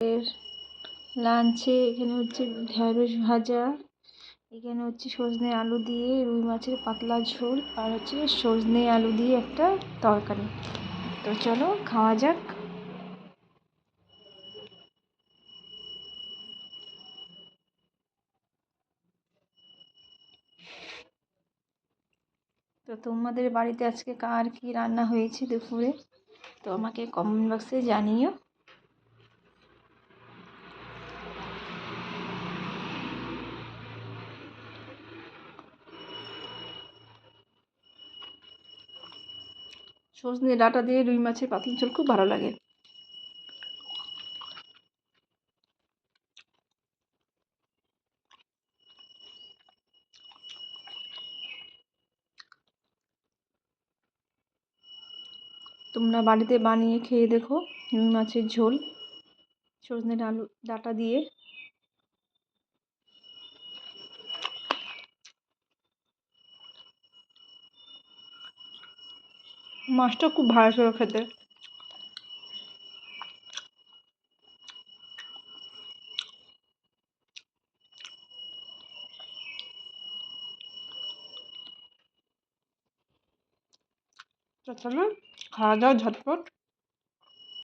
এর লাঞ্চে এখানে হচ্ছে ঢ্যাঁড়স ভাজা, এখানে হচ্ছে সজনে আলু দিয়ে রুই মাছের পাতলা ঝোল, আর হচ্ছে সজনে আলু দিয়ে একটা তরকারি। তো চলো খাওয়া যাক। তো তোমাদের বাড়িতে আজকে কার কি রান্না হয়েছে দুপুরে, তো আমাকে কমেন্ট বক্সে জানিও। সজনে ডাঁটা দিয়ে রুই মাছের পাতলা ঝোল খুব ভালো লাগে। তোমরা বাড়িতে বানিয়ে খেয়ে দেখো রুই মাছের ঝোল সজনে আলু ডাঁটা দিয়ে। মাছটা খুব ভালো ছিল খেতে। তো চলো খাওয়া দাওয়া ঝটপট।